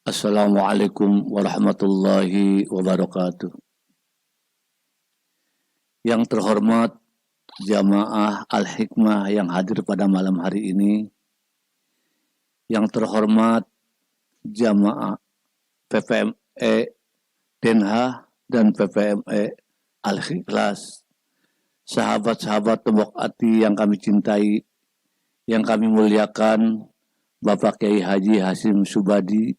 Assalamualaikum warahmatullahi wabarakatuh. Yang terhormat jamaah Al-Hikmah yang hadir pada malam hari ini. Yang terhormat jamaah PPME Denha dan PPME Al-Ikhlas. Sahabat-sahabat Tembok Ati yang kami cintai, yang kami muliakan, Bapak Kiai Haji Hasyim Subadi.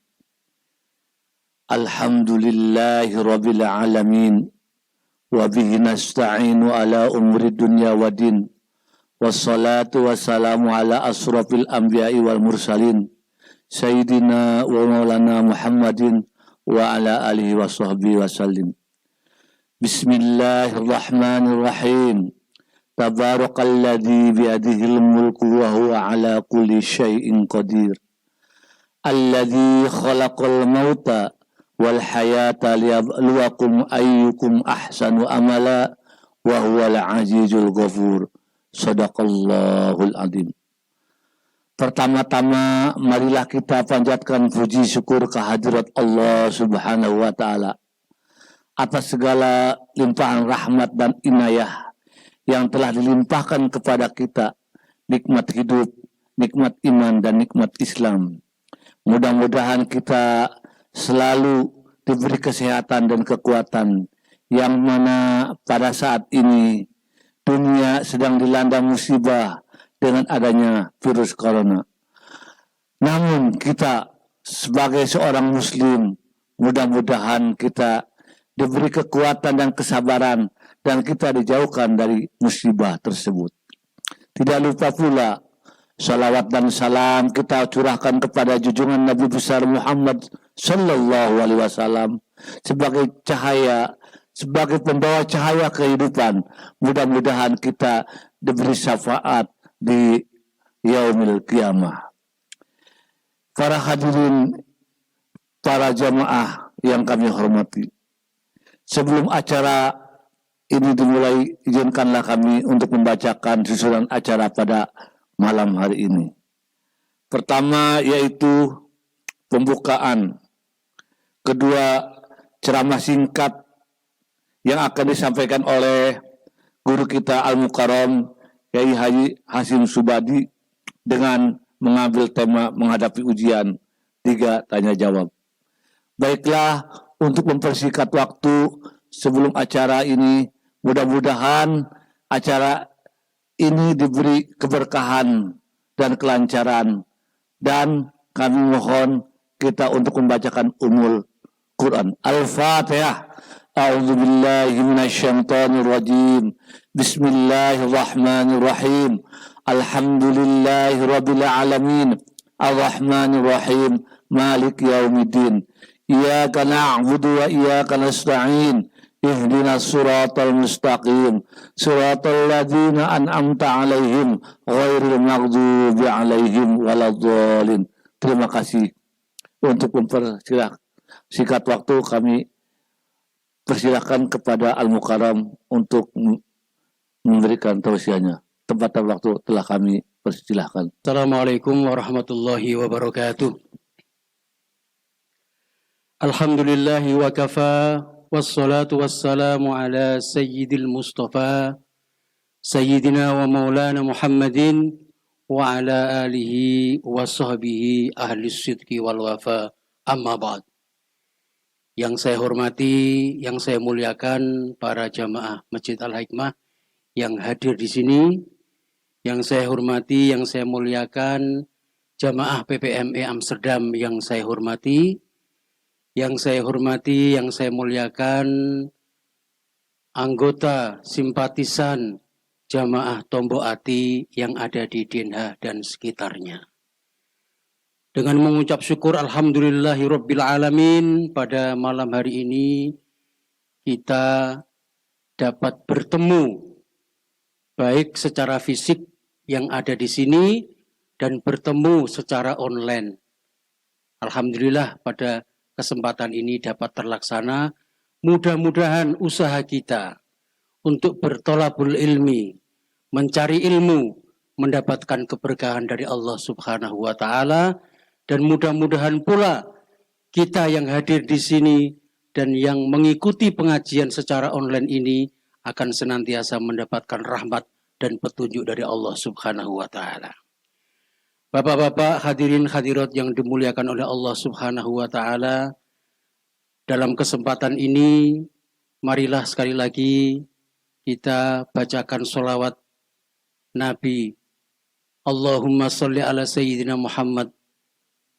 Alhamdulillahi Rabbil Alamin. Wa bihi nasta'inu ala umri dunya wa din. Wassalatu wassalamu ala asrafil anbiya'i wal mursalin. Sayyidina wa maulana Muhammadin wa ala alihi wa sahbihi wa sallim. Bismillahirrahmanirrahim. Tabarakalladzi biyadihil mulku wa huwa ala kulli syai'in qadir. Alladzi khalaqal mauta wal hayata liyabluwakum ayyukum ahsanu amala wa huwal azizul ghafur. Shadaqallahul azim. Pertama-tama marilah kita panjatkan puji syukur kehadirat Allah Subhanahu wa taala atas segala limpahan rahmat dan inayah yang telah dilimpahkan kepada kita, nikmat hidup, nikmat iman dan nikmat Islam. Mudah-mudahan kita selalu diberi kesehatan dan kekuatan, yang mana pada saat ini dunia sedang dilanda musibah dengan adanya virus corona. Namun kita sebagai seorang muslim, mudah-mudahan kita diberi kekuatan dan kesabaran dan kita dijauhkan dari musibah tersebut. Tidak lupa pula salawat dan salam kita curahkan kepada junjungan Nabi besar Muhammad Sallallahu Alaihi Wasallam sebagai cahaya, sebagai pembawa cahaya kehidupan. Mudah-mudahan kita diberi syafaat di yaumil qiyamah. Para hadirin, para jamaah yang kami hormati, sebelum acara ini dimulai, izinkanlah kami untuk membacakan susunan acara pada malam hari ini. Pertama yaitu pembukaan. Kedua, ceramah singkat yang akan disampaikan oleh guru kita Al-Mukarram Kiai Haji Hasyim Subadi dengan mengambil tema menghadapi ujian 3 tanya jawab. Baiklah, untuk mempersingkat waktu sebelum acara ini, mudah-mudahan acara ini diberi keberkahan dan kelancaran, dan kami mohon kita untuk membacakan Ummul Quran. Al-Fatihah. A'udzubillahi minasyaitonirrajim. Bismillahirrahmanirrahim. Alhamdulillahi rabbil alamin. Arrahmanirrahim. Malik yaumiddin. Iyyaka na'budu wa iyyaka nasta'in. Ihdinas siratal mustaqim, siratal ladzina an'amta 'alaihim ghairil maghdubi 'alaihim waladhdallin. Terima kasih. Untuk mempersingkat waktu, kami persilakan kepada Al-Mukarram untuk memberikan tausiahnya. Tempat dan waktu telah kami persilahkan. Assalamualaikum warahmatullahi wabarakatuh. Alhamdulillahi wa kafa. Wassalatu wassalamu ala sayyidil mustafa sayyidina wa maulana Muhammadin wa ala alihi wa sahbihi ahli sidqi wal wafa, amma ba'd. Yang saya hormati, yang saya muliakan para jamaah Masjid Al-Hikmah yang hadir di sini, yang saya hormati, yang saya muliakan jamaah PPME Amsterdam yang saya hormati, yang saya hormati, yang saya muliakan anggota simpatisan jamaah Tombok Ati yang ada di Denha dan sekitarnya. Dengan mengucap syukur alhamdulillahirabbil alamin, pada malam hari ini kita dapat bertemu baik secara fisik yang ada di sini dan bertemu secara online. Alhamdulillah pada kesempatan ini dapat terlaksana. Mudah-mudahan usaha kita untuk bertolabul ilmi, mencari ilmu, mendapatkan keberkahan dari Allah Subhanahu wa taala, dan mudah-mudahan pula kita yang hadir di sini dan yang mengikuti pengajian secara online ini akan senantiasa mendapatkan rahmat dan petunjuk dari Allah Subhanahu wa taala. Bapak-bapak, hadirin hadirat yang dimuliakan oleh Allah Subhanahu wa taala, dalam kesempatan ini marilah sekali lagi kita bacakan sholawat Nabi Allahumma sholli ala Sayyidina Muhammad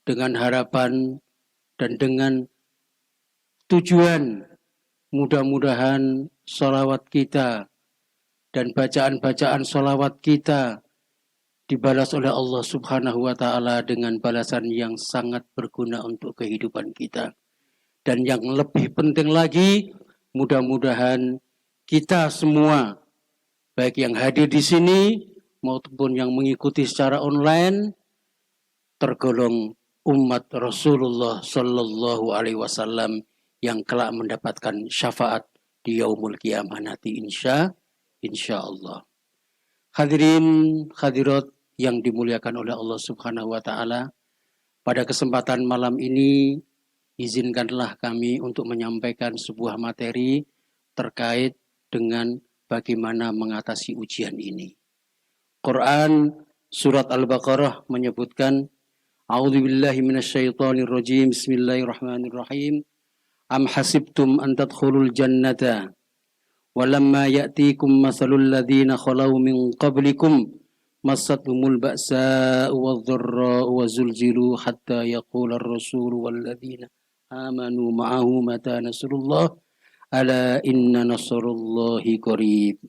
dengan harapan dan dengan tujuan mudah-mudahan sholawat kita dan bacaan-bacaan sholawat kita dibalas oleh Allah Subhanahu wa taala dengan balasan yang sangat berguna untuk kehidupan kita. Dan yang lebih penting lagi, mudah-mudahan kita semua, baik yang hadir di sini maupun yang mengikuti secara online, tergolong umat Rasulullah Sallallahu Alaihi Wasallam yang kelak mendapatkan syafaat di yaumul qiyamah nanti insya Allah. Hadirin hadirat yang dimuliakan oleh Allah Subhanahu wa taala, pada kesempatan malam ini izinkanlah kami untuk menyampaikan sebuah materi terkait dengan bagaimana mengatasi ujian ini. Quran surat Al-Baqarah menyebutkan, A'udzubillahi minasyaitonirrajim, Bismillahirrahmanirrahim. Am hasibtum an tadkhulul jannata walamma ya'tikum mathalul ladzina khalau min qablikum massatuhumul ba'sa'u wadh-dharra'u wa zulzilu hatta yaqula ar-rasulu wal ladzina amanu ma'ahu mata nasrullah ala inna nasrullahi qarib.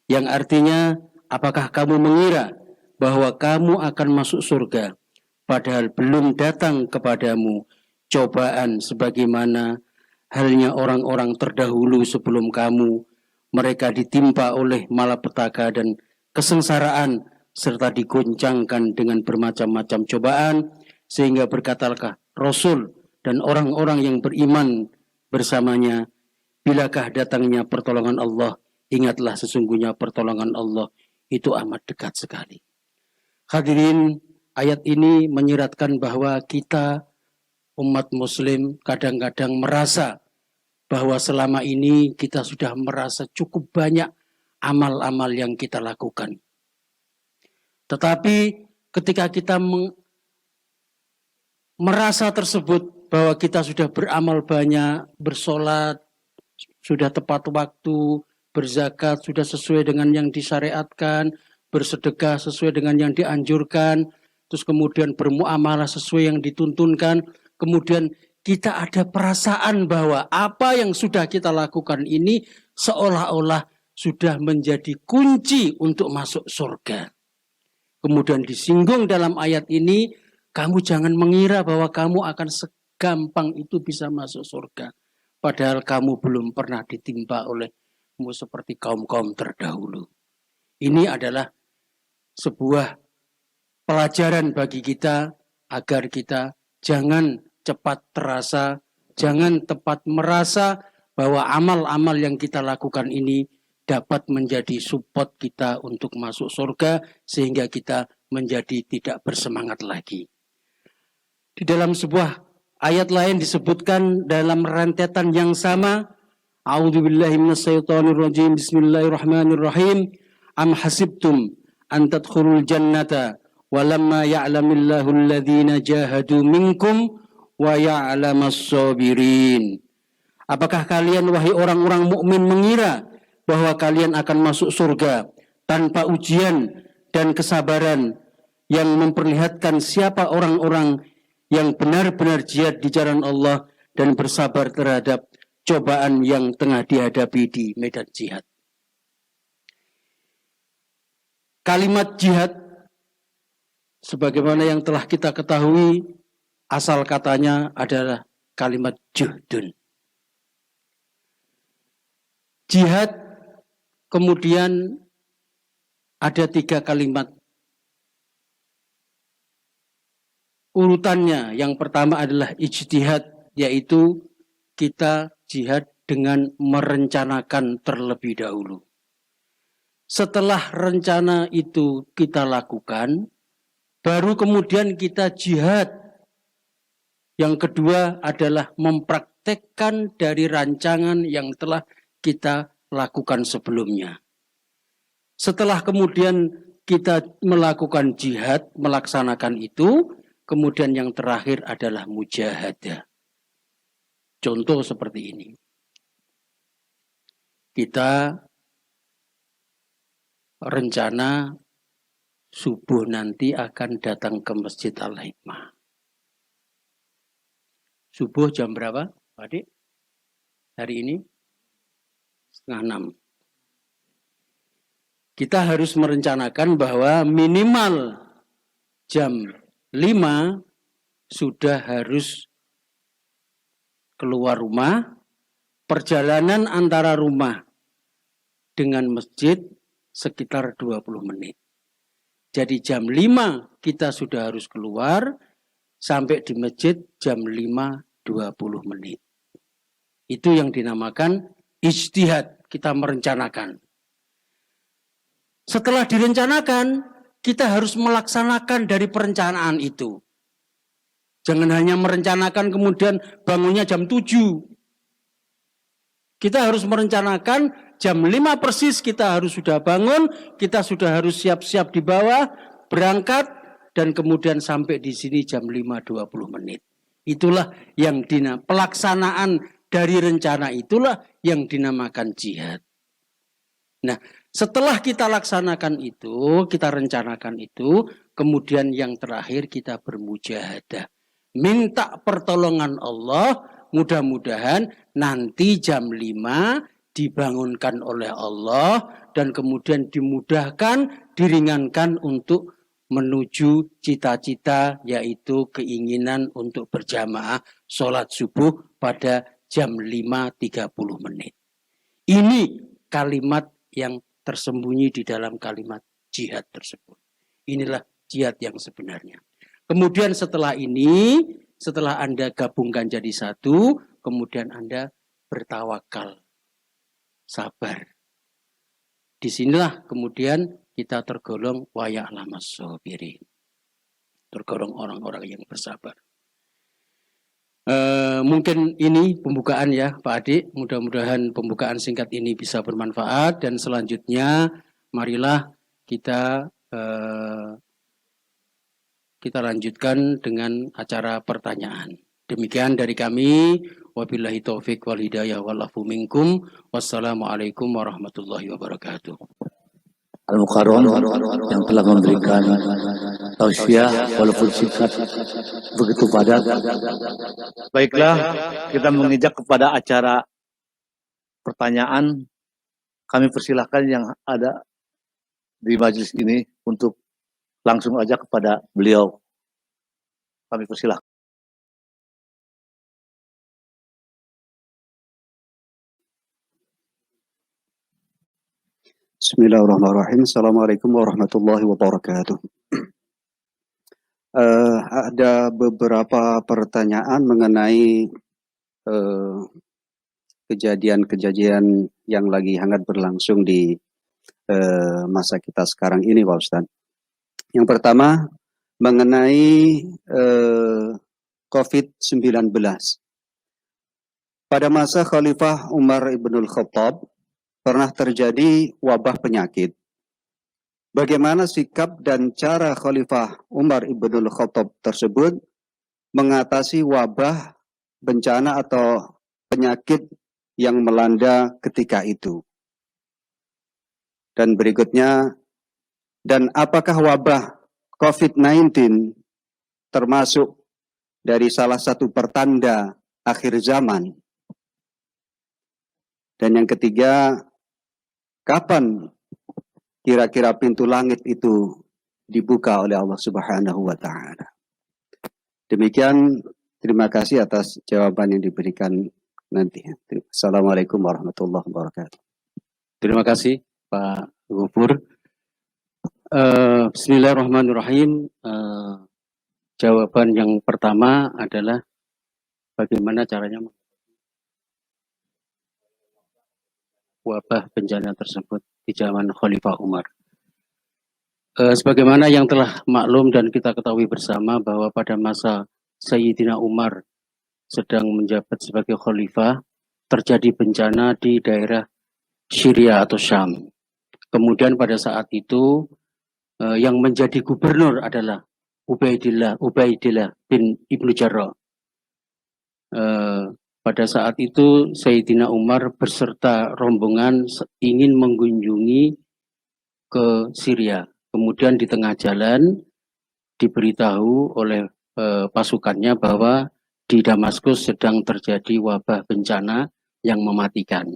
Yang artinya, apakah kamu mengira bahwa kamu akan masuk surga padahal belum datang kepadamu cobaan sebagaimana halnya orang-orang terdahulu sebelum kamu, mereka ditimpa oleh malapetaka dan kesengsaraan serta digoncangkan dengan bermacam-macam cobaan, sehingga berkatalah Rasul dan orang-orang yang beriman bersamanya, bilakah datangnya pertolongan Allah, ingatlah sesungguhnya pertolongan Allah itu amat dekat sekali. Hadirin, ayat ini menyiratkan bahwa kita umat muslim kadang-kadang merasa bahwa selama ini kita sudah merasa cukup banyak amal-amal yang kita lakukan. Tetapi ketika kita merasa tersebut bahwa kita sudah beramal banyak, bersolat, sudah tepat waktu, berzakat, sudah sesuai dengan yang disyariatkan, bersedekah sesuai dengan yang dianjurkan, terus kemudian bermuamalah sesuai yang dituntunkan, kemudian kita ada perasaan bahwa apa yang sudah kita lakukan ini seolah-olah sudah menjadi kunci untuk masuk surga. Kemudian disinggung dalam ayat ini, kamu jangan mengira bahwa kamu akan segampang itu bisa masuk surga. Padahal kamu belum pernah ditimpa olehmu seperti kaum-kaum terdahulu. Ini adalah sebuah pelajaran bagi kita agar kita jangan cepat terasa, jangan tepat merasa bahwa amal-amal yang kita lakukan ini dapat menjadi support kita untuk masuk surga sehingga kita menjadi tidak bersemangat lagi. Di dalam sebuah ayat lain disebutkan dalam rentetan yang sama, A'udzubillahi minasyaitonirrajim, Bismillahirrahmanirrahim. Am hasibtum an tadkhulul jannata walamma ya'lamillahu alladhina jahadu minkum wa ya'lamas sabirin. Apakah kalian wahai orang-orang mukmin mengira bahwa kalian akan masuk surga tanpa ujian dan kesabaran yang memperlihatkan siapa orang-orang yang benar-benar jihad di jalan Allah dan bersabar terhadap cobaan yang tengah dihadapi di medan jihad. Kalimat jihad, sebagaimana yang telah kita ketahui, asal katanya adalah kalimat juhdun. Jihad kemudian ada 3 kalimat. Urutannya yang pertama adalah ijtihad, yaitu kita jihad dengan merencanakan terlebih dahulu. Setelah rencana itu kita lakukan, baru kemudian kita jihad Yang kedua adalah mempraktekkan dari rancangan yang telah kita lakukan sebelumnya. Setelah kemudian kita melakukan jihad, melaksanakan itu, kemudian yang terakhir adalah mujahadah. Contoh seperti ini. Kita rencana subuh nanti akan datang ke Masjid Al-Hikmah. Subuh jam berapa, Pak Adik? Hari ini? 5:30. Kita harus merencanakan bahwa minimal jam 5 sudah harus keluar rumah. Perjalanan antara rumah dengan masjid sekitar 20 menit. Jadi jam 5 kita sudah harus keluar, sampai di masjid jam 5:20 menit. Itu yang dinamakan ijtihad, kita merencanakan. Setelah direncanakan, kita harus melaksanakan dari perencanaan itu. Jangan hanya merencanakan kemudian bangunnya jam 7. Kita harus merencanakan jam 5 persis kita harus sudah bangun, kita sudah harus siap-siap di bawah, berangkat, dan kemudian sampai di sini jam 5:20 menit. Itulah yang pelaksanaan dari rencana itulah yang dinamakan jihad. Nah, setelah kita laksanakan itu, kita rencanakan itu, kemudian yang terakhir kita bermujahadah. Minta pertolongan Allah, mudah-mudahan nanti jam 5 dibangunkan oleh Allah dan kemudian dimudahkan, diringankan untuk menuju cita-cita, yaitu keinginan untuk berjamaah sholat subuh pada jam 5:30 menit. Ini kalimat yang tersembunyi di dalam kalimat jihad tersebut. Inilah jihad yang sebenarnya. Kemudian setelah ini, setelah Anda gabungkan jadi satu, kemudian Anda bertawakal, sabar. Disinilah kemudian kita tergolong wa ya'lamas shabirin. Tergolong orang-orang yang bersabar. Mungkin ini pembukaan ya Pak Adik. Mudah-mudahan pembukaan singkat ini bisa bermanfaat. Dan selanjutnya marilah kita lanjutkan dengan acara pertanyaan. Demikian dari kami. Wabillahi taufik wal hidayah wal afu minkum. Wassalamualaikum warahmatullahi wabarakatuh. Al-Mukarram yang telah memberikan tausiah walaupun singkat begitu padat. Baiklah, kita mengejak kepada acara pertanyaan. Kami persilahkan yang ada di majelis ini untuk langsung aja kepada beliau. Kami persilahkan. Bismillahirrahmanirrahim. Assalamualaikum warahmatullahi wabarakatuh. Ada beberapa pertanyaan mengenai kejadian-kejadian yang lagi hangat berlangsung di masa kita sekarang ini, Pak Ustadz. Yang pertama mengenai COVID-19. Pada masa Khalifah Umar ibnul Khattab pernah terjadi wabah penyakit. Bagaimana sikap dan cara Khalifah Umar ibnul Khattab tersebut mengatasi wabah, bencana atau penyakit yang melanda ketika itu? Dan berikutnya, dan apakah wabah COVID-19 termasuk dari salah satu pertanda akhir zaman? Dan yang ketiga, kapan kira-kira pintu langit itu dibuka oleh Allah Subhanahu wa Ta'ala? Demikian, terima kasih atas jawaban yang diberikan nanti. Assalamualaikum warahmatullahi wabarakatuh. Terima kasih Pak Gufur. Bismillahirrahmanirrahim. Jawaban yang pertama adalah bagaimana caranya wabah bencana tersebut di zaman Khalifah Umar. Sebagaimana yang telah maklum dan kita ketahui bersama bahwa pada masa Sayyidina Umar sedang menjabat sebagai khalifah, terjadi bencana di daerah Syria atau Syam. Kemudian pada saat itu yang menjadi gubernur adalah Ubaidillah bin Ibnu Jarrah. Pada saat itu Sayyidina Umar beserta rombongan ingin mengunjungi ke Syria. Kemudian di tengah jalan diberitahu oleh pasukannya bahwa di Damaskus sedang terjadi wabah bencana yang mematikan.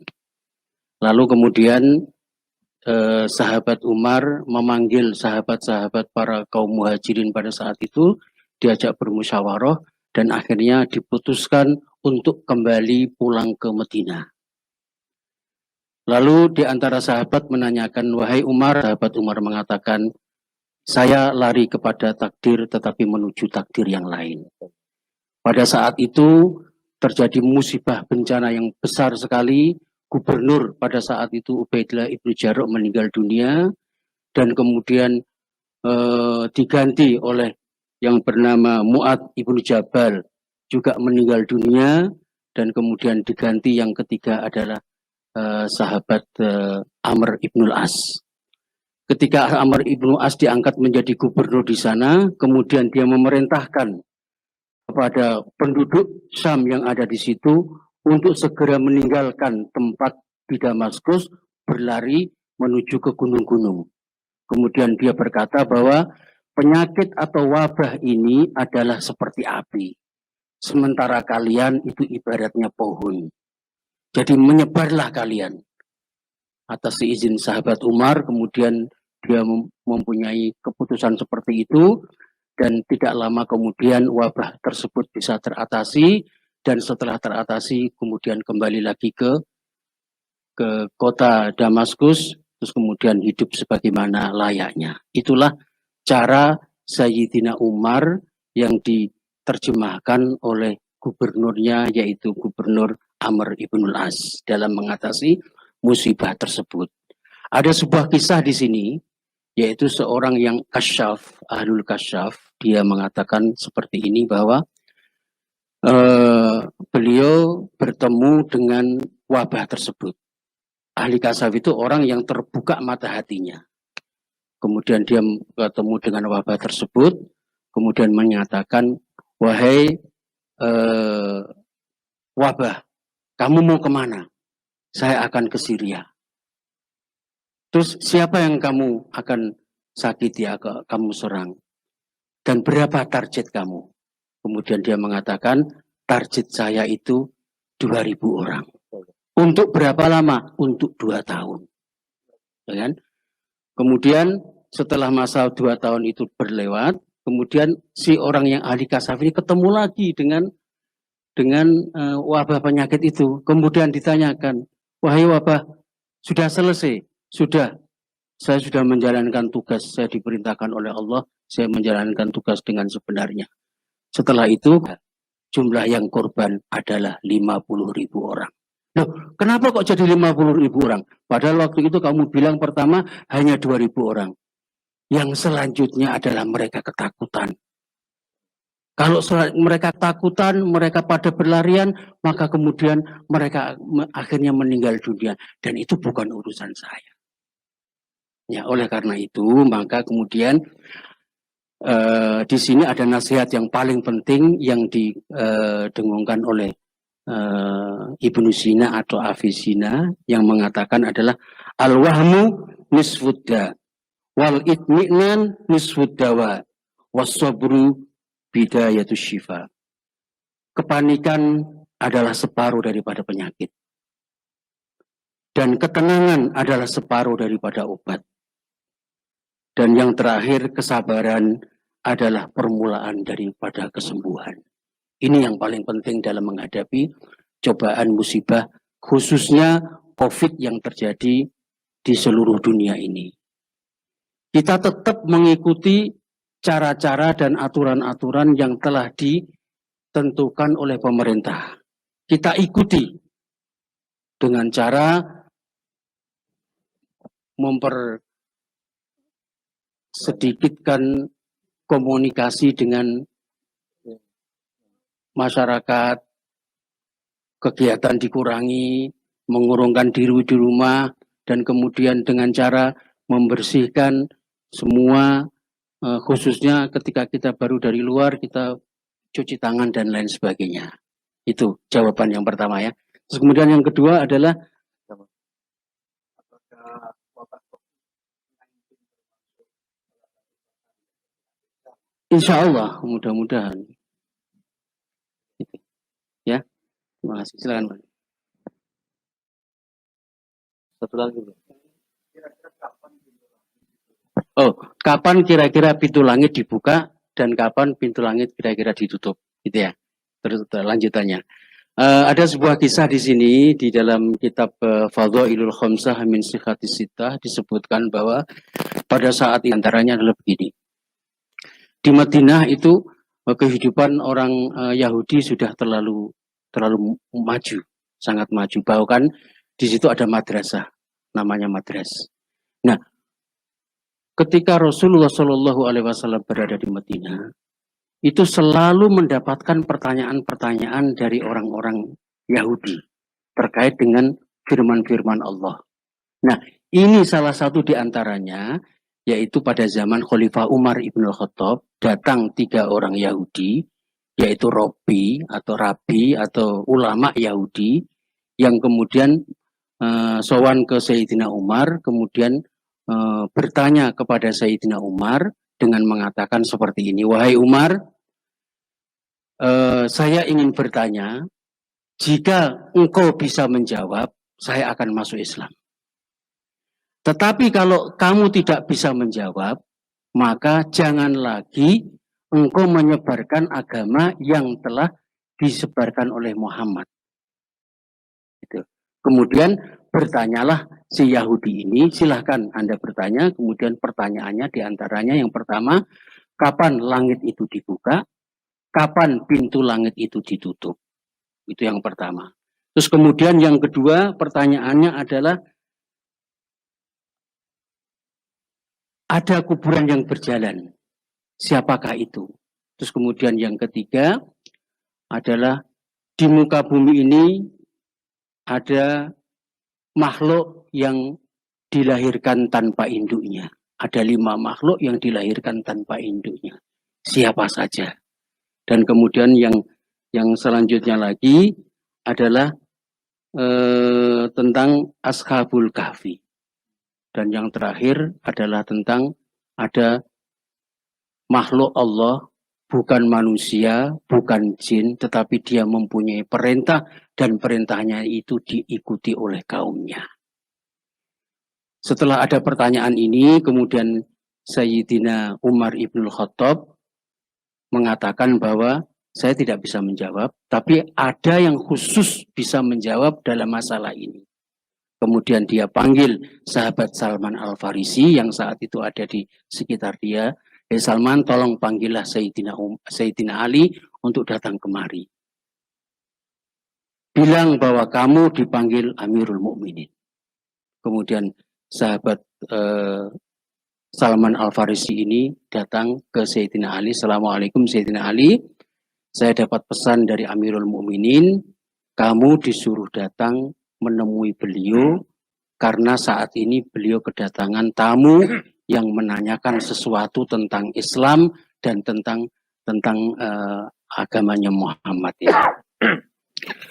Lalu kemudian sahabat Umar memanggil sahabat-sahabat para kaum muhajirin pada saat itu, diajak bermusyawarah dan akhirnya diputuskan untuk kembali pulang ke Madinah. Lalu di antara sahabat menanyakan, wahai Umar, sahabat Umar mengatakan, saya lari kepada takdir tetapi menuju takdir yang lain. Pada saat itu terjadi musibah bencana yang besar sekali. Gubernur pada saat itu Ubaidillah Ibnu Jarrah meninggal dunia dan kemudian diganti oleh yang bernama Mu'ad Ibnu Jabal juga meninggal dunia dan kemudian diganti yang ketiga adalah sahabat Amr Ibnul As. Ketika Amr Ibnu As diangkat menjadi gubernur di sana, kemudian dia memerintahkan kepada penduduk Syam yang ada di situ untuk segera meninggalkan tempat di Damaskus, berlari menuju ke gunung-gunung. Kemudian dia berkata bahwa penyakit atau wabah ini adalah seperti api. Sementara kalian itu ibaratnya pohon. Jadi menyebarlah kalian. Atas izin sahabat Umar, kemudian dia mempunyai keputusan seperti itu. Dan tidak lama kemudian wabah tersebut bisa teratasi. Dan setelah teratasi kemudian kembali lagi ke kota Damaskus. Terus kemudian hidup sebagaimana layaknya. Itulah cara Sayyidina Umar yang diterjemahkan oleh gubernurnya, yaitu Gubernur Amr Ibnul As dalam mengatasi musibah tersebut. Ada sebuah kisah di sini, yaitu seorang yang kasyaf, ahlul kasyaf, dia mengatakan seperti ini bahwa beliau bertemu dengan wabah tersebut. Ahli kasyaf itu orang yang terbuka mata hatinya. Kemudian dia bertemu dengan wabah tersebut, kemudian menyatakan, wahai wabah, kamu mau kemana? Saya akan ke Syria. Terus siapa yang kamu akan sakiti, kamu serang? Dan berapa target kamu? Kemudian dia mengatakan, target saya itu 2.000 orang. Untuk berapa lama? Untuk 2 tahun. Ya kan? Kemudian setelah masa 2 tahun itu berlewat, kemudian si orang yang ahli kasyaf ini ketemu lagi dengan wabah penyakit itu. Kemudian ditanyakan, wahai wabah, sudah selesai? Sudah. Saya sudah menjalankan tugas, saya diperintahkan oleh Allah, saya menjalankan tugas dengan sebenarnya. Setelah itu, jumlah yang korban adalah 50.000 orang. Loh, kenapa kok jadi 50.000 orang? Padahal waktu itu kamu bilang pertama hanya 2.000 orang. Yang selanjutnya adalah mereka ketakutan. Kalau mereka ketakutan, mereka pada berlarian, maka kemudian mereka akhirnya meninggal dunia. Dan itu bukan urusan saya. Ya, oleh karena itu, maka kemudian di sini ada nasihat yang paling penting yang didengungkan oleh Ibnu Sina atau Avicenna yang mengatakan adalah al-wahmu nisfudda wal itmi'nan nisfuddawa was-sabru bidayatus syifa. Kepanikan adalah separuh daripada penyakit. Dan ketenangan adalah separuh daripada obat. Dan yang terakhir, kesabaran adalah permulaan daripada kesembuhan. Ini yang paling penting dalam menghadapi cobaan musibah, khususnya COVID yang terjadi di seluruh dunia ini. Kita tetap mengikuti cara-cara dan aturan-aturan yang telah ditentukan oleh pemerintah. Kita ikuti dengan cara sedikitkan komunikasi dengan masyarakat, kegiatan dikurangi, mengurungkan diri di rumah, dan kemudian dengan cara membersihkan semua, khususnya ketika kita baru dari luar, kita cuci tangan dan lain sebagainya. Itu jawaban yang pertama ya. Terus kemudian yang kedua adalah insya Allah mudah-mudahan. Ya, terima kasih. Silakan Pak. Satu lagi. Oh, kapan kira-kira pintu langit dibuka dan kapan pintu langit kira-kira ditutup, gitu ya. Terus lanjutannya. Ada sebuah kisah di sini di dalam kitab Fadhailul Khamsah min Sihhatis Sittah disebutkan bahwa pada saat antaranya adalah begini. Di Madinah itu kehidupan orang Yahudi sudah terlalu maju, sangat maju. Bahkan di situ ada madrasah, namanya madras. Nah, ketika Rasulullah Shallallahu Alaihi Wasallam berada di Madinah, itu selalu mendapatkan pertanyaan-pertanyaan dari orang-orang Yahudi terkait dengan firman-firman Allah. Nah, ini salah satu di antaranya, yaitu pada zaman Khalifah Umar ibn Khattab, datang 3 orang Yahudi, yaitu Rabi atau ulama Yahudi, yang kemudian sowan ke Sayyidina Umar, kemudian bertanya kepada Sayyidina Umar dengan mengatakan seperti ini, wahai Umar, saya ingin bertanya, jika engkau bisa menjawab, saya akan masuk Islam. Tetapi kalau kamu tidak bisa menjawab, maka jangan lagi engkau menyebarkan agama yang telah disebarkan oleh Muhammad. Gitu. Kemudian bertanyalah si Yahudi ini, silahkan Anda bertanya, kemudian pertanyaannya diantaranya yang pertama, kapan langit itu dibuka? Kapan pintu langit itu ditutup? Itu yang pertama. Terus kemudian yang kedua pertanyaannya adalah, ada kuburan yang berjalan. Siapakah itu? Terus kemudian yang ketiga adalah, di muka bumi ini ada makhluk yang dilahirkan tanpa induknya. Ada 5 makhluk yang dilahirkan tanpa induknya. Siapa saja? Dan kemudian yang selanjutnya lagi adalah tentang Ashabul Kahfi. Dan yang terakhir adalah tentang ada makhluk Allah, bukan manusia, bukan jin, tetapi dia mempunyai perintah dan perintahnya itu diikuti oleh kaumnya. Setelah ada pertanyaan ini, kemudian Sayyidina Umar ibn Khattab mengatakan bahwa saya tidak bisa menjawab, tapi ada yang khusus bisa menjawab dalam masalah ini. Kemudian dia panggil sahabat Salman Al-Farisi yang saat itu ada di sekitar dia. Salman, tolong panggillah Sayyidina Ali untuk datang kemari. Bilang bahwa kamu dipanggil Amirul Mukminin. Kemudian sahabat Salman Al-Farisi ini datang ke Sayyidina Ali. Assalamualaikum Sayyidina Ali. Saya dapat pesan dari Amirul Mukminin, kamu disuruh datang menemui beliau karena saat ini beliau kedatangan tamu yang menanyakan sesuatu tentang Islam dan tentang agamanya Muhammad. Ya.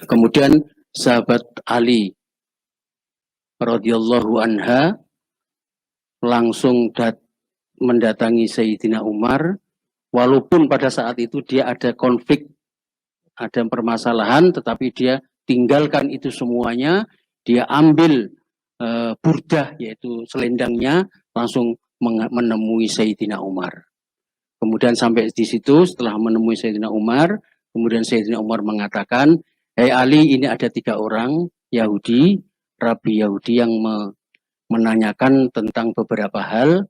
Kemudian sahabat Ali radhiyallahu anha langsung mendatangi Sayyidina Umar, walaupun pada saat itu dia ada konflik, ada permasalahan, tetapi dia tinggalkan itu semuanya, dia ambil burdah, yaitu selendangnya, langsung menemui Sayyidina Umar. Kemudian sampai di situ, setelah menemui Sayyidina Umar, kemudian Sayyidina Umar mengatakan, hei Ali, ini ada 3 orang Yahudi, Rabi Yahudi yang menanyakan tentang beberapa hal.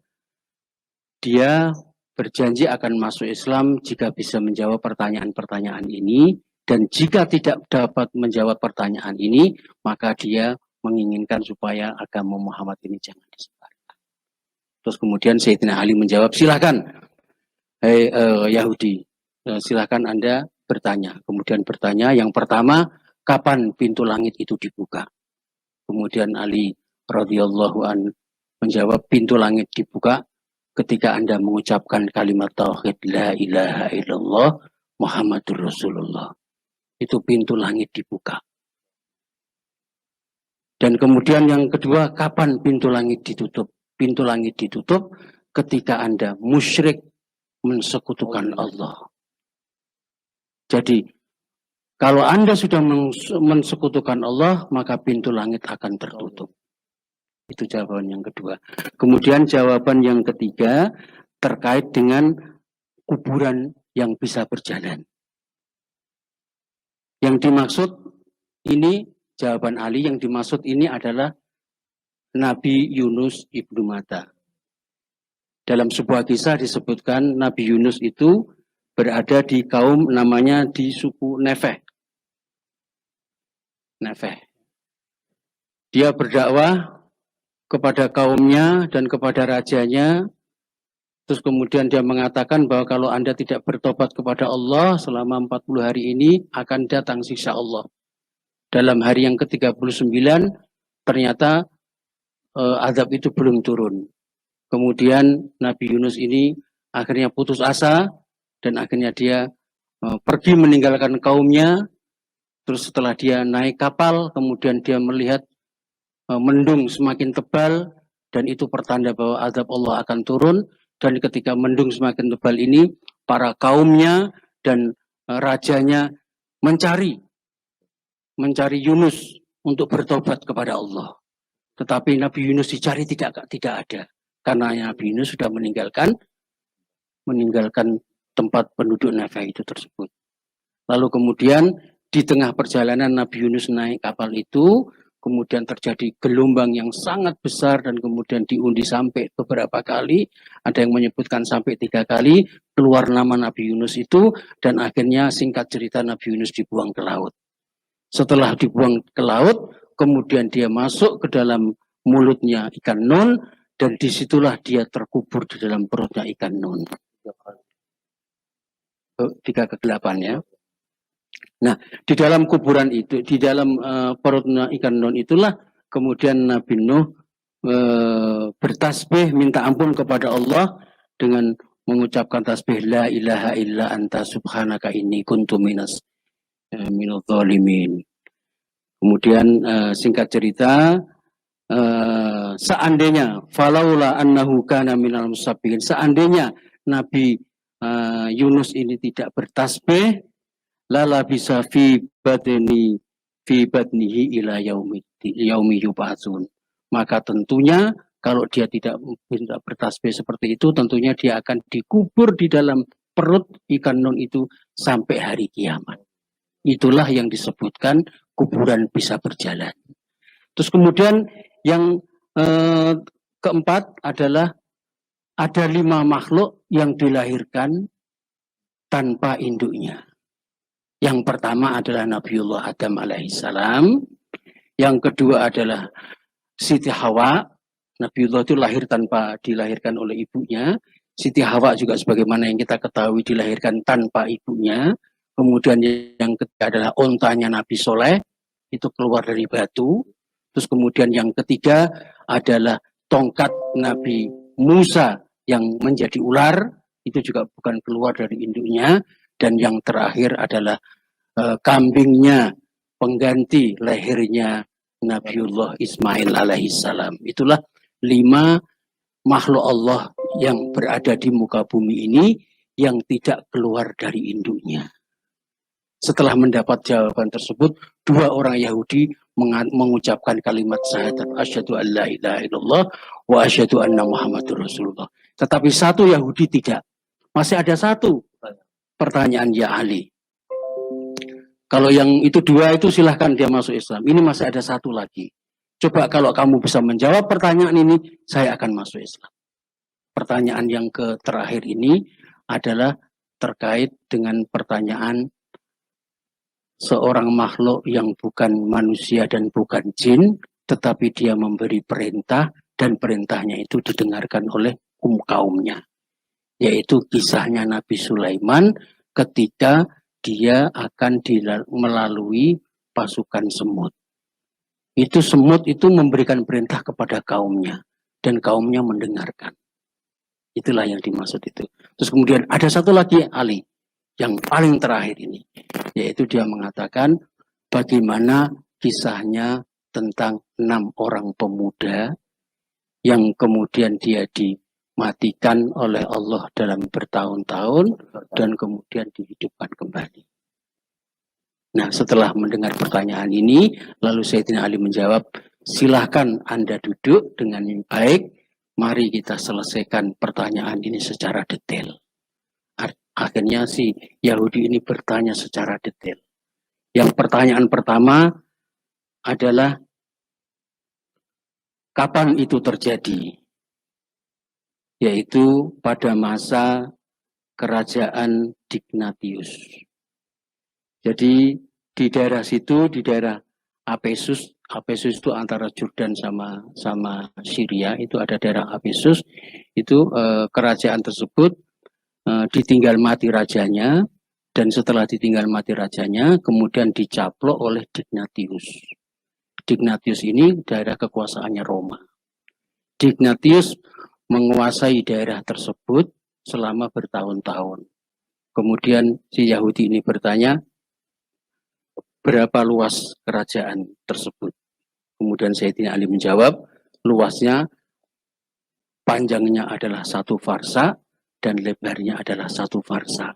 Dia berjanji akan masuk Islam jika bisa menjawab pertanyaan-pertanyaan ini, dan jika tidak dapat menjawab pertanyaan ini, maka dia menginginkan supaya agama Muhammad ini jangan disebarkan. Terus kemudian Sayyidina Ali menjawab, silakan, hei Yahudi, silakan Anda bertanya. Kemudian bertanya, yang pertama, kapan pintu langit itu dibuka? Kemudian Ali radhiyallahu an menjawab, pintu langit dibuka ketika Anda mengucapkan kalimat tauhid la ilaha illallah Muhammadur Rasulullah. Itu pintu langit dibuka. Dan kemudian yang kedua, kapan pintu langit ditutup? Pintu langit ditutup ketika Anda musyrik mensekutukan Allah. Jadi, kalau Anda sudah mensekutukan Allah, maka pintu langit akan tertutup. Itu jawaban yang kedua. Kemudian jawaban yang ketiga terkait dengan kuburan yang bisa berjalan. Yang dimaksud ini, jawaban Ali yang dimaksud ini adalah Nabi Yunus ibnu Matta. Dalam sebuah kisah disebutkan Nabi Yunus itu berada di kaum namanya di suku Nefeh. Dia berdakwah kepada kaumnya dan kepada rajanya. Terus kemudian dia mengatakan bahwa kalau Anda tidak bertobat kepada Allah selama 40 hari ini akan datang siksa Allah. Dalam hari yang ke-39 ternyata azab itu belum turun. Kemudian Nabi Yunus ini akhirnya putus asa dan akhirnya dia pergi meninggalkan kaumnya. Terus setelah dia naik kapal, kemudian dia melihat mendung semakin tebal dan itu pertanda bahwa azab Allah akan turun. Dan ketika mendung semakin tebal ini, para kaumnya dan rajanya mencari Yunus untuk bertobat kepada Allah. Tetapi Nabi Yunus dicari tidak ada. Karena Nabi Yunus sudah meninggalkan tempat penduduk Nefeh itu tersebut. Lalu kemudian di tengah perjalanan Nabi Yunus naik kapal itu, kemudian terjadi gelombang yang sangat besar dan kemudian diundi sampai beberapa kali. Ada yang menyebutkan sampai 3 kali keluar nama Nabi Yunus itu, dan akhirnya singkat cerita Nabi Yunus dibuang ke laut. Setelah dibuang ke laut, kemudian dia masuk ke dalam mulutnya ikan nun, dan disitulah dia terkubur di dalam perutnya ikan nun. 3/8 ya. Nah, di dalam kuburan itu, di dalam perutnya ikan nun itulah kemudian Nabi Nuh bertasbih minta ampun kepada Allah dengan mengucapkan tasbih la ilaha illa anta subhanaka inni kuntu minadh dhalimin. Kemudian singkat cerita, seandainya falaula annahu kana minal musabbihin, seandainya Nabi Yunus ini tidak bertasbih, lala bisa fi batnihi ila yaumi yub'atsun. Maka tentunya kalau dia tidak bertasbih seperti itu, tentunya dia akan dikubur di dalam perut ikan nun itu sampai hari kiamat. Itulah yang disebutkan kuburan bisa berjalan. Terus kemudian yang keempat adalah ada 5 makhluk yang dilahirkan tanpa induknya. Yang pertama adalah Nabiullah Adam alaihissalam. Yang kedua adalah Siti Hawa. Nabiullah itu lahir tanpa dilahirkan oleh ibunya. Siti Hawa juga sebagaimana yang kita ketahui dilahirkan tanpa ibunya. Kemudian yang ketiga adalah ontanya Nabi Soleh. Itu keluar dari batu. Terus kemudian yang ketiga adalah tongkat Nabi Musa yang menjadi ular. Itu juga bukan keluar dari induknya. Dan yang terakhir adalah kambingnya pengganti lahirnya Nabiullah Ismail alaihissalam. Itulah 5 makhluk Allah yang berada di muka bumi ini yang tidak keluar dari induknya. Setelah mendapat jawaban tersebut, 2 orang Yahudi mengucapkan kalimat syahadat asyhadu an la ilaha illallah wa asyhadu anna Muhammadur Rasulullah. Tetapi 1 Yahudi tidak. Masih ada 1 pertanyaan, ya Ali. Kalau yang itu 2 itu silahkan dia masuk Islam. Ini masih ada 1 lagi. Coba kalau kamu bisa menjawab pertanyaan ini, saya akan masuk Islam. Pertanyaan yang terakhir ini adalah terkait dengan pertanyaan seorang makhluk yang bukan manusia dan bukan jin, tetapi dia memberi perintah dan perintahnya itu didengarkan oleh kaumnya. Yaitu kisahnya Nabi Sulaiman ketika dia akan melalui pasukan semut. Itu semut itu memberikan perintah kepada kaumnya dan kaumnya mendengarkan. Itulah yang dimaksud itu. Terus kemudian ada satu lagi Ali yang paling terakhir ini, yaitu dia mengatakan bagaimana kisahnya tentang 6 orang pemuda yang kemudian dia dimatikan oleh Allah dalam bertahun-tahun dan kemudian dihidupkan kembali. Nah, setelah mendengar pertanyaan ini, lalu Sayyidina Ali menjawab, silahkan Anda duduk dengan yang baik, mari kita selesaikan pertanyaan ini secara detail. Akhirnya si Yahudi ini bertanya secara detail. Yang pertanyaan pertama adalah, kapan itu terjadi? Yaitu pada masa kerajaan Dignatius. Jadi di daerah situ, di daerah Apesus itu antara Jordan sama Syria, itu ada daerah Apesus, itu kerajaan tersebut ditinggal mati rajanya, dan setelah ditinggal mati rajanya, kemudian dicaplok oleh Dignatius. Dignatius ini daerah kekuasaannya Roma. Dignatius menguasai daerah tersebut selama bertahun-tahun. Kemudian si Yahudi ini bertanya, berapa luas kerajaan tersebut? Kemudian Sayyidina Ali menjawab, luasnya, panjangnya adalah 1 farsa dan lebarnya adalah 1 farsa.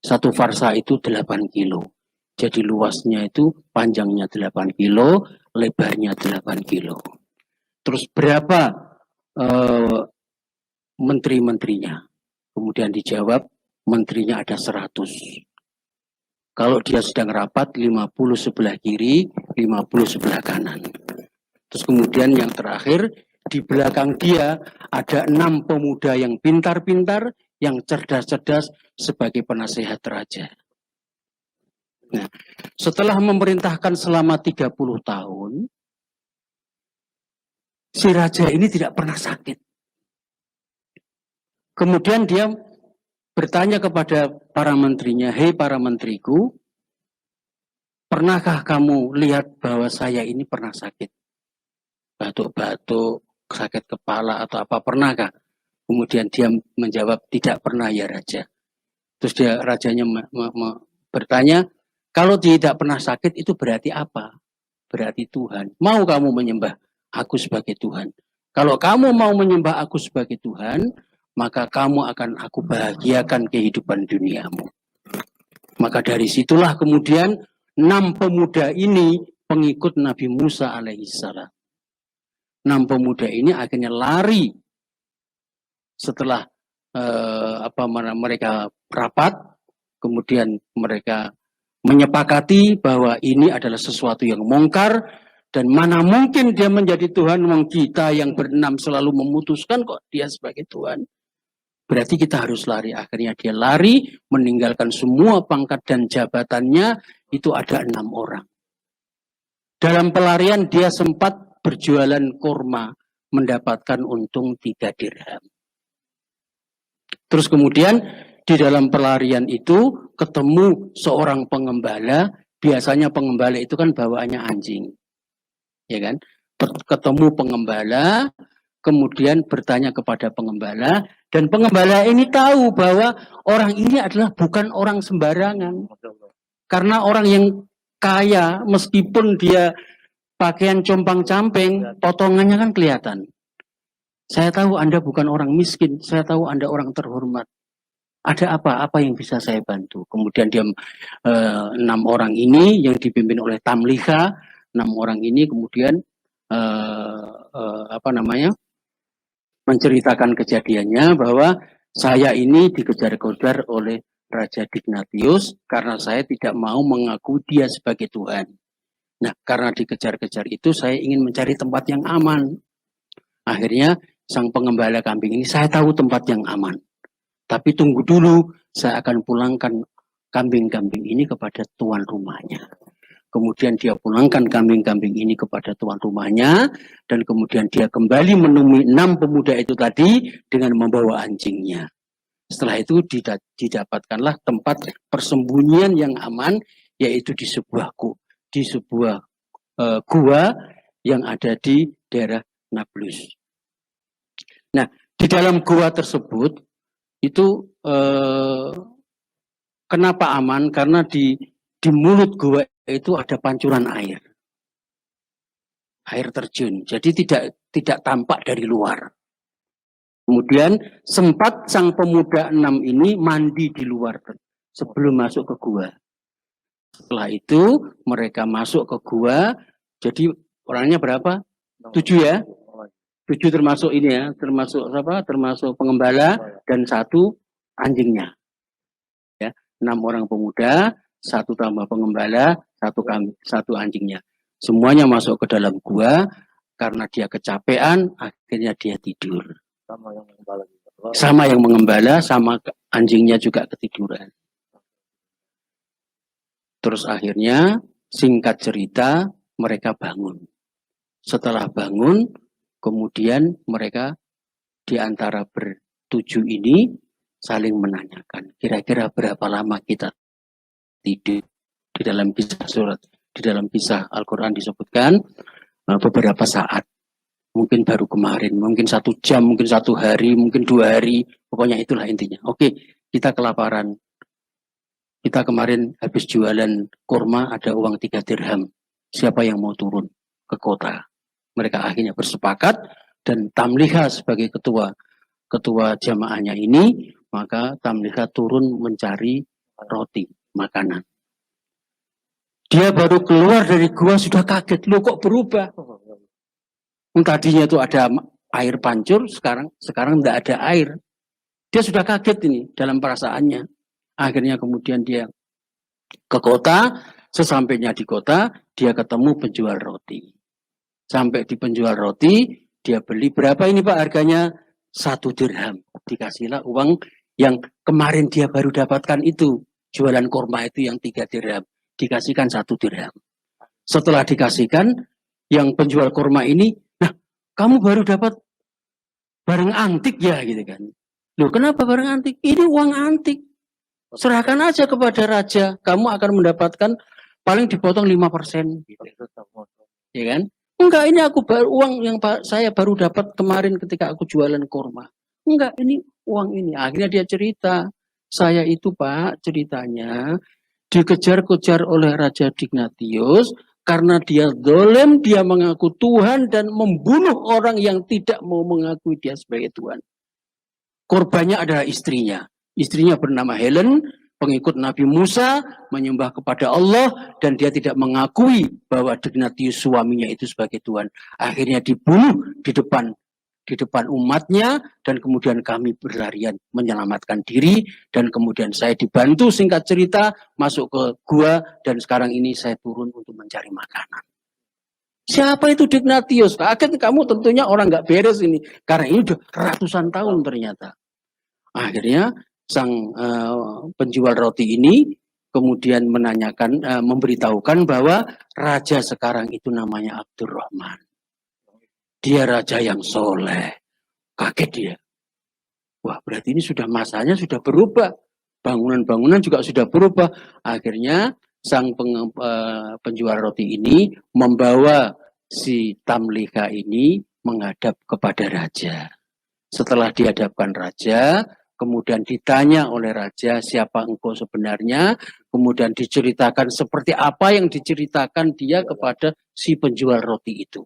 1 farsa itu 8 kilo. Jadi luasnya itu panjangnya 8 kilo, lebarnya 8 kilo. Terus berapa menteri-menterinya? Kemudian dijawab, menterinya ada 100. Kalau dia sedang rapat, 50 sebelah kiri, 50 sebelah kanan. Terus kemudian yang terakhir, di belakang dia ada 6 pemuda yang pintar-pintar, yang cerdas-cerdas sebagai penasehat raja. Nah, setelah memerintahkan selama 30 tahun, si raja ini tidak pernah sakit. Kemudian dia bertanya kepada para menterinya, hei para menteriku, pernahkah kamu lihat bahwa saya ini pernah sakit? Batuk-batuk, sakit kepala atau apa, pernahkah? Kemudian dia menjawab, tidak pernah ya raja. Terus rajanya bertanya, kalau tidak pernah sakit itu berarti apa? Berarti Tuhan. Mau kamu menyembah aku sebagai Tuhan? Kalau kamu mau menyembah aku sebagai Tuhan, maka kamu akan aku bahagiakan kehidupan duniamu. Maka dari situlah kemudian 6 pemuda ini pengikut Nabi Musa alaihissalam. 6 pemuda ini akhirnya lari setelah mereka rapat, kemudian mereka menyepakati bahwa ini adalah sesuatu yang mungkar, dan mana mungkin dia menjadi Tuhan, wong kita yang berenam selalu memutuskan kok dia sebagai Tuhan. Berarti kita harus lari. Akhirnya dia lari, meninggalkan semua pangkat dan jabatannya, itu ada 6 orang. Dalam pelarian dia sempat berjualan kurma, mendapatkan untung 3 dirham. Terus kemudian di dalam pelarian itu ketemu seorang pengembala. Biasanya pengembala itu kan bawaannya anjing, ya kan? Ketemu pengembala, kemudian bertanya kepada pengembala, dan pengembala ini tahu bahwa orang ini adalah bukan orang sembarangan. Karena orang yang kaya, meskipun dia pakaian compang-camping, potongannya kan kelihatan. Saya tahu Anda bukan orang miskin, saya tahu Anda orang terhormat. Ada apa? Apa yang bisa saya bantu? Kemudian dia 6 orang ini yang dipimpin oleh Tamliha, 6 orang ini kemudian menceritakan kejadiannya bahwa saya ini dikejar-kejar oleh Raja Dignatius karena saya tidak mau mengaku dia sebagai Tuhan. Nah, karena dikejar-kejar itu saya ingin mencari tempat yang aman. Akhirnya sang pengembala kambing ini, saya tahu tempat yang aman. Tapi tunggu dulu, saya akan pulangkan kambing-kambing ini kepada tuan rumahnya. Kemudian dia pulangkan kambing-kambing ini kepada tuan rumahnya, dan kemudian dia kembali menemui 6 pemuda itu tadi dengan membawa anjingnya. Setelah itu didapatkanlah tempat persembunyian yang aman, yaitu di sebuah di sebuah gua yang ada di daerah Nablus. Nah, di dalam gua tersebut itu kenapa aman? Karena di mulut gua itu ada pancuran air terjun. Jadi tidak tampak dari luar. Kemudian sempat sang pemuda 6 ini mandi di luar sebelum masuk ke gua. Setelah itu mereka masuk ke gua. Jadi orangnya berapa? 7 ya. 7 termasuk ini ya, termasuk apa? Termasuk pengembala dan 1 anjingnya. Ya, 6 orang pemuda, 1 tambah pengembala, 1 anjingnya. Semuanya masuk ke dalam gua karena dia kecapean, akhirnya dia tidur. Sama yang mengembala, sama anjingnya juga ketiduran. Terus akhirnya singkat cerita mereka bangun. Setelah bangun, kemudian mereka di antara bertujuh ini saling menanyakan, kira-kira berapa lama kita tidur. Di dalam kisah surat, di dalam kisah Al-Quran disebutkan beberapa saat. Mungkin baru kemarin, mungkin 1 jam, mungkin 1 hari, mungkin 2 hari. Pokoknya itulah intinya. Oke, kita kelaparan. Kita kemarin habis jualan kurma, ada uang 3 dirham. Siapa yang mau turun ke kota? Mereka akhirnya bersepakat dan Tamliha sebagai ketua jamaahnya ini, maka Tamliha turun mencari roti, makanan. Dia baru keluar dari gua sudah kaget. Loh kok berubah? Tadinya itu ada air pancur, sekarang tidak ada air. Dia sudah kaget ini dalam perasaannya. Akhirnya kemudian dia ke kota, sesampainya di kota, dia ketemu penjual roti. Sampai di penjual roti, dia beli berapa ini Pak harganya? 1 dirham. Dikasihlah uang yang kemarin dia baru dapatkan itu. Jualan kurma itu yang 3 dirham. Dikasihkan 1 dirham. Setelah dikasihkan, yang penjual kurma ini, nah kamu baru dapat barang antik ya gitu kan. Loh kenapa barang antik? Ini uang antik. Serahkan aja kepada raja. Kamu akan mendapatkan paling dipotong 5%. Gitu. Ya kan? Enggak, ini uang yang saya baru dapat kemarin ketika aku jualan kurma. Enggak, ini uang ini. Akhirnya dia cerita. Saya itu Pak, ceritanya dikejar-kejar oleh Raja Dignatius karena dia dolem, dia mengaku Tuhan dan membunuh orang yang tidak mau mengakui dia sebagai Tuhan. Korbannya adalah istrinya. Istrinya bernama Helen, pengikut Nabi Musa, menyembah kepada Allah, dan dia tidak mengakui bahwa Dignatius suaminya itu sebagai Tuhan. Akhirnya dibunuh di depan umatnya, dan kemudian kami berlarian menyelamatkan diri, dan kemudian saya dibantu singkat cerita, masuk ke gua, dan sekarang ini saya turun untuk mencari makanan. Siapa itu Dignatius? Kaget kamu, tentunya orang nggak beres ini. Karena ini udah ratusan tahun ternyata. Akhirnya sang penjual roti ini kemudian menanyakan, memberitahukan bahwa raja sekarang itu namanya Abdurrahman. Dia raja yang soleh. Kaget dia. Wah berarti ini sudah masanya sudah berubah. Bangunan-bangunan juga sudah berubah. Akhirnya sang penjual roti ini membawa si Tamliha ini menghadap kepada raja. Setelah dihadapkan raja, kemudian ditanya oleh raja siapa engkau sebenarnya, kemudian diceritakan seperti apa yang diceritakan dia kepada si penjual roti itu.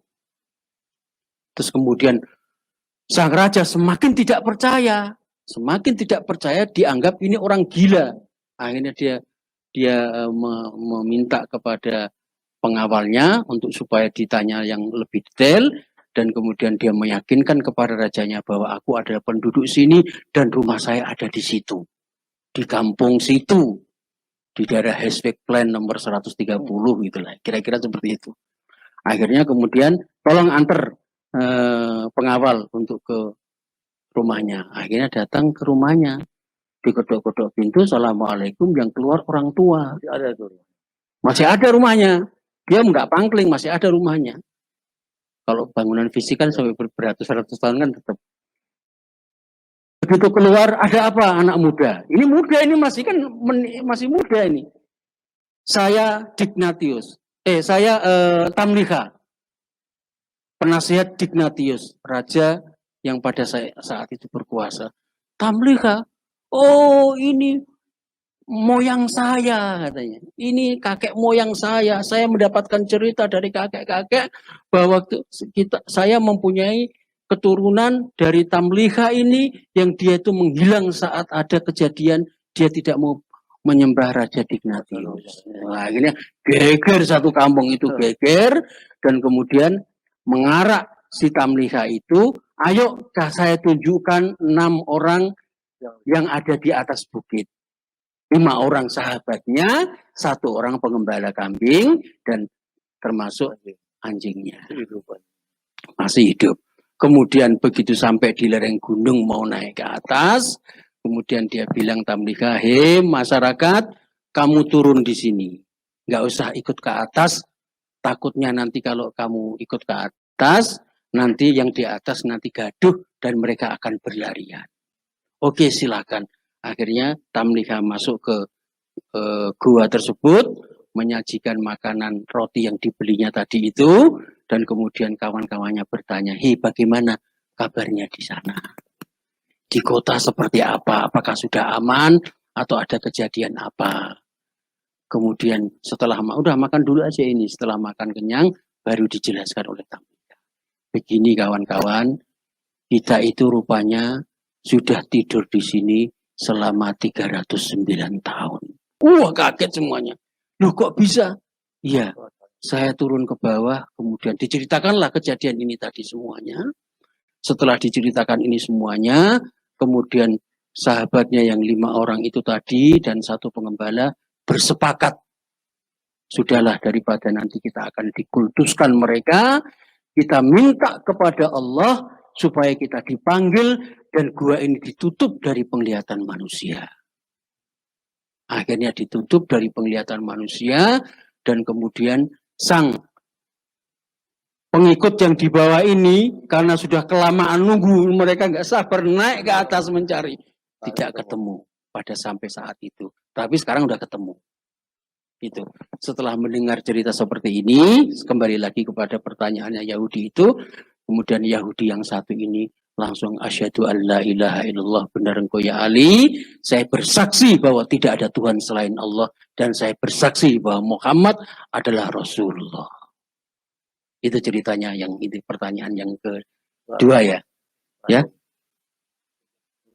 Terus kemudian sang raja semakin tidak percaya, dianggap ini orang gila. Akhirnya dia meminta kepada pengawalnya untuk supaya ditanya yang lebih detail, dan kemudian dia meyakinkan kepada rajanya bahwa aku adalah penduduk sini dan rumah saya ada di situ, di kampung situ, di daerah Hesweg Plan nomor 130 gitulah, kira-kira seperti itu. Akhirnya kemudian tolong antar pengawal untuk ke rumahnya. Akhirnya datang ke rumahnya, diketok-ketok pintu, assalamualaikum, yang keluar orang tua. Masih ada rumahnya. Dia nggak pangkling, masih ada rumahnya. Kalau bangunan fisik kan sampai beratus-ratus tahun kan tetap. Begitu keluar, ada apa? Anak muda. Ini muda, ini masih muda ini. Saya Dignatius. Saya Tamliha, penasihat Dignatius, raja yang pada saat itu berkuasa. Tamliha, oh ini moyang saya katanya. Ini kakek moyang saya. Saya mendapatkan cerita dari kakek-kakek bahwa saya mempunyai keturunan dari Tamliha ini yang dia itu menghilang saat ada kejadian dia tidak mau menyembah Raja Dignatius. Nah, akhirnya geger satu kampung itu geger dan kemudian mengarak si Tamliha itu, ayo saya tunjukkan 6 orang yang ada di atas bukit. 5 orang sahabatnya, 1 orang pengembala kambing, dan termasuk anjingnya. Masih hidup. Kemudian begitu sampai di lereng gunung mau naik ke atas, kemudian dia bilang Tamliha, hei masyarakat, kamu turun di sini. Nggak usah ikut ke atas, takutnya nanti kalau kamu ikut ke atas, nanti yang di atas nanti gaduh dan mereka akan berlarian. Oke, silakan. Akhirnya Tamliha masuk ke gua tersebut, menyajikan makanan roti yang dibelinya tadi itu, dan kemudian kawan-kawannya bertanya, hei bagaimana kabarnya di sana? Di kota seperti apa? Apakah sudah aman atau ada kejadian apa? Kemudian setelah udah makan dulu aja ini, setelah makan kenyang baru dijelaskan oleh Tamliha. Begini kawan-kawan, kita itu rupanya sudah tidur di sini selama 309 tahun. Wah, kaget semuanya. Loh kok bisa? Iya, saya turun ke bawah, kemudian diceritakanlah kejadian ini tadi semuanya. Setelah diceritakan ini semuanya, kemudian sahabatnya yang 5 orang itu tadi dan 1 pengembala bersepakat. Sudahlah, daripada nanti kita akan dikultuskan mereka, kita minta kepada Allah supaya kita dipanggil dan gua ini ditutup dari penglihatan manusia. Akhirnya ditutup dari penglihatan manusia dan kemudian sang pengikut yang di bawah ini karena sudah kelamaan nunggu, mereka nggak sabar naik ke atas mencari, tidak ketemu pada sampai saat itu. Tapi sekarang udah ketemu. Itu. Setelah mendengar cerita seperti ini, kembali lagi kepada pertanyaannya Yahudi itu, kemudian Yahudi yang satu ini langsung asyhadu an la ilaha illallah, benar engkau ya Ali, saya bersaksi bahwa tidak ada Tuhan selain Allah dan saya bersaksi bahwa Muhammad adalah Rasulullah. Itu ceritanya yang ini, pertanyaan yang kedua ya. Ya.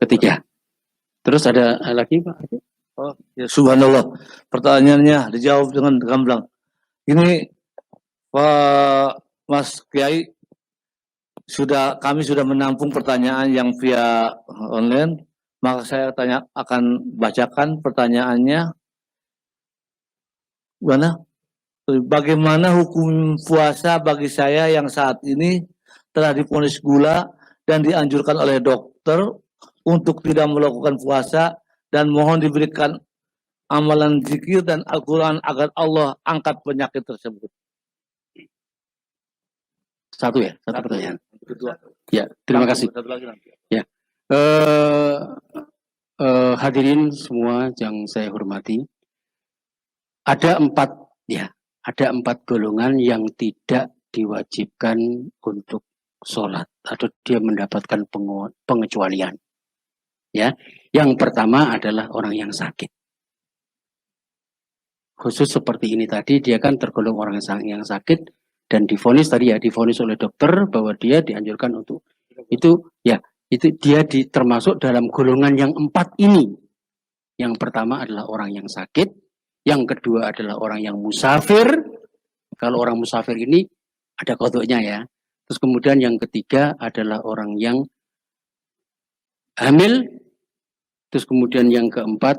Ketiga. Terus ada lagi Pak? Oh, ya subhanallah. Pertanyaannya dijawab dengan gamblang. Ini Pak Mas Kiai, kami sudah menampung pertanyaan yang via online, maka saya akan bacakan pertanyaannya. Bagaimana hukum puasa bagi saya yang saat ini telah divonis gula dan dianjurkan oleh dokter untuk tidak melakukan puasa, dan mohon diberikan amalan zikir dan Al-Quran agar Allah angkat penyakit tersebut. Satu pertanyaan. Ya, terima kasih. Ya, hadirin semua yang saya hormati, ada 4 golongan yang tidak diwajibkan untuk sholat atau dia mendapatkan pengecualian. Ya, yang pertama adalah orang yang sakit. Khusus seperti ini tadi, dia kan tergolong orang yang sakit dan divonis tadi ya, divonis oleh dokter bahwa dia dianjurkan untuk itu dia termasuk dalam golongan yang 4 ini. Yang pertama adalah orang yang sakit, yang kedua adalah orang yang musafir. Kalau orang musafir ini ada kodoknya ya. Terus kemudian yang ketiga adalah orang yang hamil. Terus kemudian yang keempat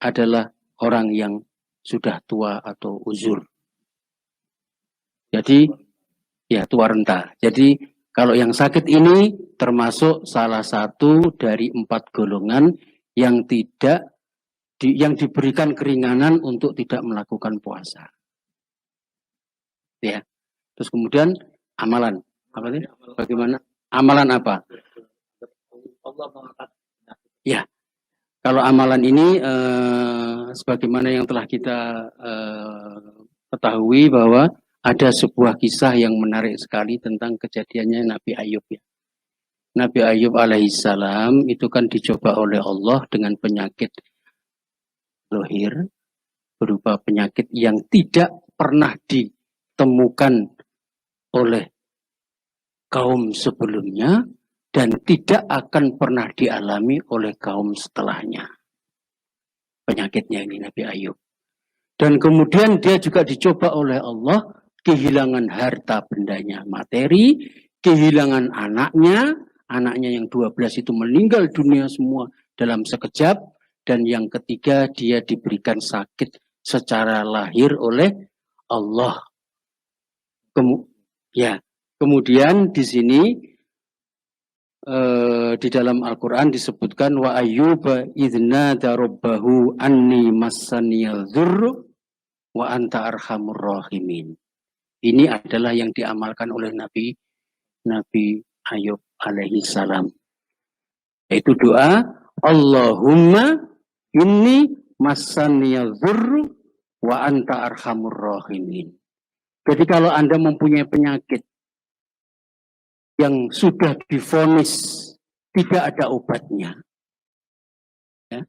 adalah orang yang sudah tua atau uzur. Jadi ya tua renta. Jadi kalau yang sakit ini termasuk salah satu dari 4 golongan yang yang diberikan keringanan untuk tidak melakukan puasa. Ya. Terus kemudian amalan. Apa ini? Bagaimana? Amalan apa? Ya. Kalau amalan ini sebagaimana yang telah kita ketahui bahwa ada sebuah kisah yang menarik sekali tentang kejadiannya Nabi Ayub. Ya. Nabi Ayub alaihissalam itu kan dicoba oleh Allah dengan penyakit lohir, berupa penyakit yang tidak pernah ditemukan oleh kaum sebelumnya dan tidak akan pernah dialami oleh kaum setelahnya. Penyakitnya ini Nabi Ayub. Dan kemudian dia juga dicoba oleh Allah, kehilangan harta bendanya materi, kehilangan anaknya yang 12 itu meninggal dunia semua dalam sekejap, dan yang ketiga dia diberikan sakit secara lahir oleh Allah. Kemudian di sini di dalam Al-Quran disebutkan wa ayyuba idznada rabbahu anni massaniyal dzurru wa anta arhamur rahimin. Ini adalah yang diamalkan oleh Nabi Ayub alaihi salam. Yaitu doa Allahumma inni massaniyal dzurru wa anta arhamur rahimin. Jadi kalau Anda mempunyai penyakit yang sudah divonis tidak ada obatnya, ya,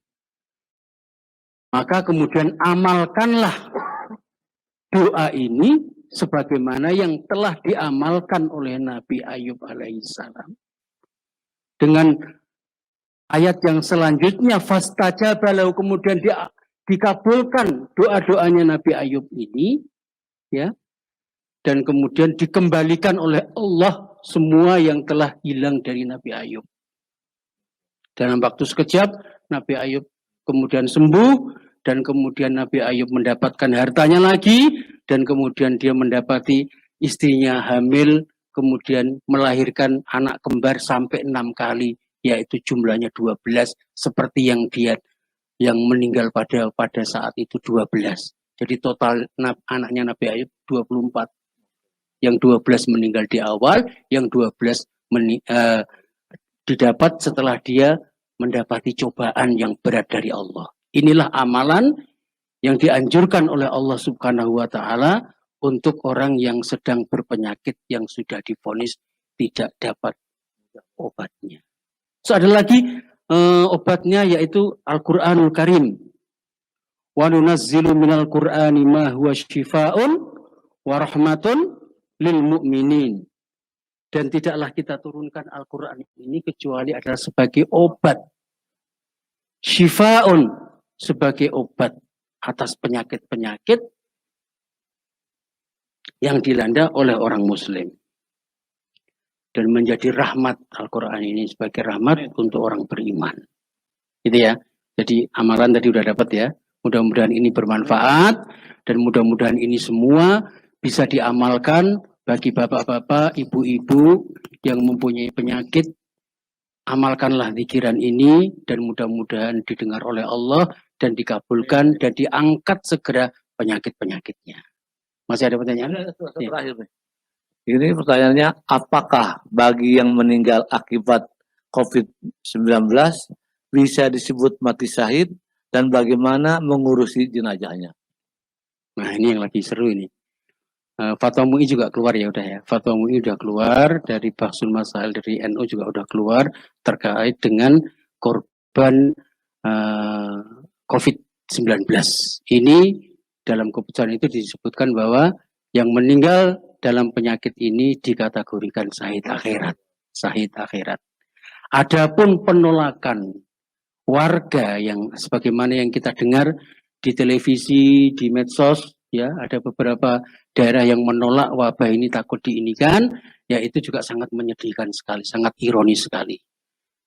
maka kemudian amalkanlah doa ini sebagaimana yang telah diamalkan oleh Nabi Ayub alaihissalam. Dengan ayat yang selanjutnya, fastajaba lahu, kemudian dikabulkan doa-doanya Nabi Ayub ini, ya, dan kemudian dikembalikan oleh Allah semua yang telah hilang dari Nabi Ayub. Dalam waktu sekejap, Nabi Ayub kemudian sembuh, dan kemudian Nabi Ayub mendapatkan hartanya lagi, dan kemudian dia mendapati istrinya hamil, kemudian melahirkan anak kembar sampai 6 kali, yaitu jumlahnya 12, seperti yang meninggal pada saat itu 12. Jadi total anaknya Nabi Ayub 24. Yang 12 meninggal di awal, yang 12 didapat setelah dia mendapati cobaan yang berat dari Allah. Inilah amalan yang dianjurkan oleh Allah Subhanahu wa Ta'ala untuk orang yang sedang berpenyakit yang sudah divonis tidak dapat obatnya. So, ada lagi obatnya, yaitu Al-Qur'anul Karim. Wa nunazzilu minal Qur'ani ma huwa syifaa'un wa rahmatun lil mu'minin. Dan tidaklah kita turunkan Al-Quran ini kecuali adalah sebagai obat. Syifa'un, sebagai obat atas penyakit-penyakit yang dilanda oleh orang muslim. Dan menjadi rahmat, Al-Quran ini sebagai rahmat untuk orang beriman. Gitu ya. Jadi amalan tadi udah dapat ya. Mudah-mudahan ini bermanfaat, dan mudah-mudahan ini semua bisa diamalkan bagi bapak-bapak, ibu-ibu yang mempunyai penyakit. Amalkanlah zikiran ini, dan mudah-mudahan didengar oleh Allah dan dikabulkan dan diangkat segera penyakit-penyakitnya. Masih ada pertanyaan? Terakhir. Ini pertanyaannya, apakah bagi yang meninggal akibat COVID-19 bisa disebut mati syahid, dan bagaimana mengurusi jenazahnya? Nah, ini yang lagi seru ini. Fatwa MUI juga keluar ya udah ya. Fatwa MUI udah keluar, dari Bahsul Masail dari NU juga udah keluar terkait dengan korban COVID-19. Ini dalam keputusan itu disebutkan bahwa yang meninggal dalam penyakit ini dikategorikan syahid akhirat. Syahid akhirat. Adapun penolakan warga yang sebagaimana yang kita dengar di televisi, di medsos, ya, ada beberapa daerah yang menolak wabah ini takut diinikan, ya itu juga sangat menyedihkan sekali, sangat ironis sekali.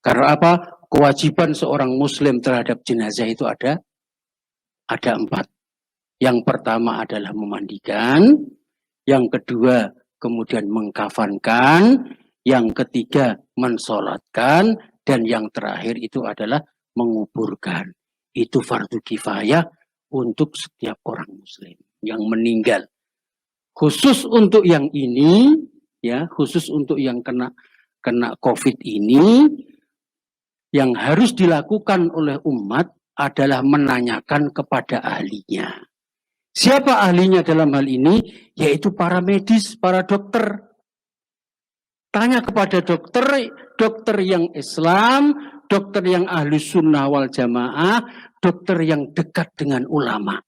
Karena apa? Kewajiban seorang muslim terhadap jenazah itu ada 4. Yang pertama adalah memandikan, yang kedua kemudian mengkafankan, yang ketiga mensolatkan, dan yang terakhir itu adalah menguburkan. Itu fardu kifayah untuk setiap orang muslim yang meninggal. Khusus untuk yang ini, ya, khusus untuk yang kena COVID ini, yang harus dilakukan oleh umat adalah menanyakan kepada ahlinya. Siapa ahlinya dalam hal ini? Yaitu para medis, para dokter. Tanya kepada dokter yang Islam, dokter yang ahli sunnah wal jamaah, dokter yang dekat dengan ulama.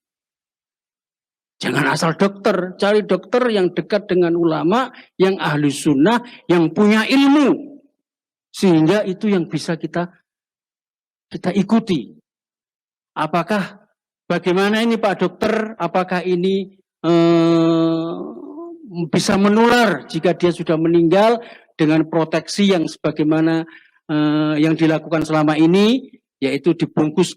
Jangan asal dokter, cari dokter yang dekat dengan ulama, yang ahli sunnah, yang punya ilmu. Sehingga itu yang bisa kita ikuti. Apakah, bagaimana ini Pak Dokter, apakah ini bisa menular jika dia sudah meninggal dengan proteksi yang sebagaimana yang dilakukan selama ini, yaitu dibungkus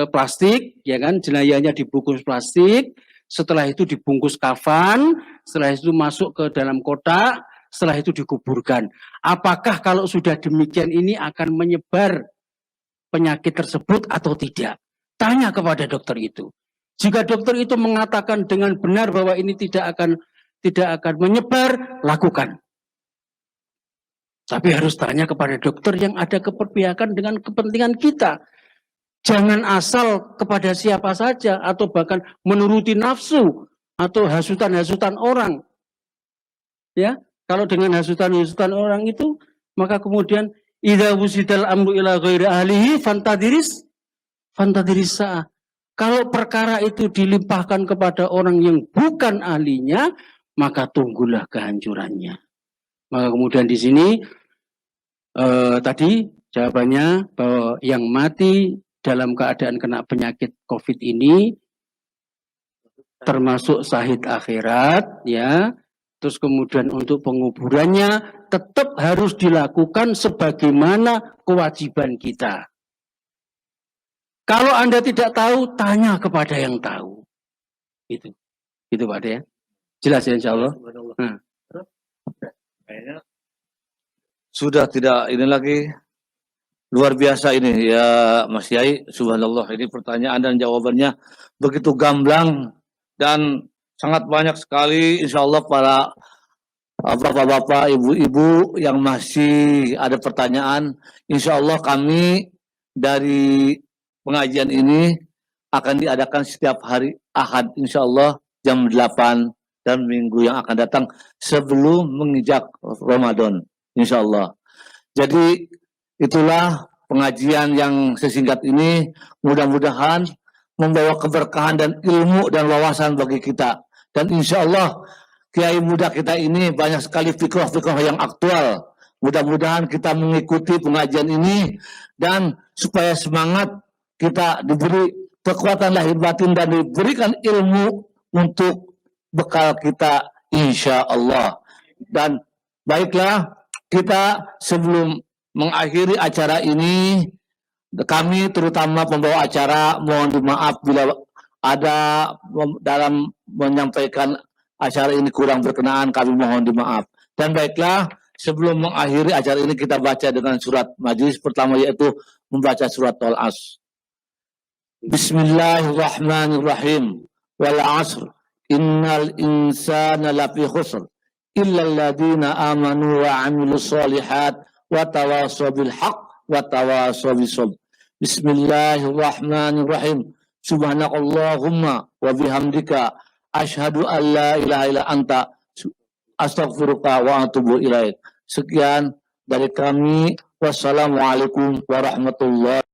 plastik, ya kan, jenayahnya dibungkus plastik, setelah itu dibungkus kafan, setelah itu masuk ke dalam kotak, setelah itu dikuburkan. Apakah kalau sudah demikian ini akan menyebar penyakit tersebut atau tidak? Tanya kepada dokter itu. Jika dokter itu mengatakan dengan benar bahwa ini tidak akan menyebar, lakukan. Tapi harus tanya kepada dokter yang ada keberpihakan dengan kepentingan kita. Jangan asal kepada siapa saja atau bahkan menuruti nafsu atau hasutan-hasutan orang. Ya, kalau dengan hasutan-hasutan orang itu, maka kemudian idza wusidal amru ila ghairi ahlihi fantadiris sa'ah. Kalau perkara itu dilimpahkan kepada orang yang bukan ahlinya, maka tunggulah kehancurannya. Maka kemudian di sini tadi jawabannya bahwa yang mati dalam keadaan kena penyakit COVID ini termasuk syahid akhirat, ya. Terus kemudian untuk penguburannya tetap harus dilakukan sebagaimana kewajiban kita. Kalau Anda tidak tahu, tanya kepada yang tahu. Itu Pak De, ya. Jelas ya insya Allah. Sudah tidak ini lagi, luar biasa ini ya Mas Yai, subhanallah, ini pertanyaan dan jawabannya begitu gamblang dan sangat banyak sekali. Insya Allah para bapak-bapak, ibu-ibu yang masih ada pertanyaan, insya Allah kami dari pengajian ini akan diadakan setiap hari Ahad, insya Allah jam 8 dan minggu yang akan datang sebelum menginjak Ramadan, insya Allah. Jadi itulah pengajian yang sesingkat ini, mudah-mudahan membawa keberkahan dan ilmu dan wawasan bagi kita. Dan insya Allah kiai muda kita ini banyak sekali fikroh-fikroh yang aktual. Mudah-mudahan kita mengikuti pengajian ini dan supaya semangat kita diberi kekuatan lahir batin dan diberikan ilmu untuk bekal kita insya Allah. Dan baiklah, kita sebelum mengakhiri acara ini, kami terutama pembawa acara mohon maaf bila ada dalam menyampaikan acara ini kurang berkenaan, kami mohon dimaaf. Dan baiklah, sebelum mengakhiri acara ini kita baca dengan surat majelis pertama, yaitu membaca surat Al-Asr. Bismillahirrahmanirrahim. Wal 'asr innal insana lafi khusr illa alladziina aamanu wa 'amilus shalihat wa tawashaw bil haqq wa tawashaw bis sabr. Bismillahirrahmanirrahim. Subhanakallahumma wa bihamdika asyhadu an la ilaha illa anta astaghfiruka wa atubu ilaik. Sekian dari kami. Wassalamualaikum warahmatullahi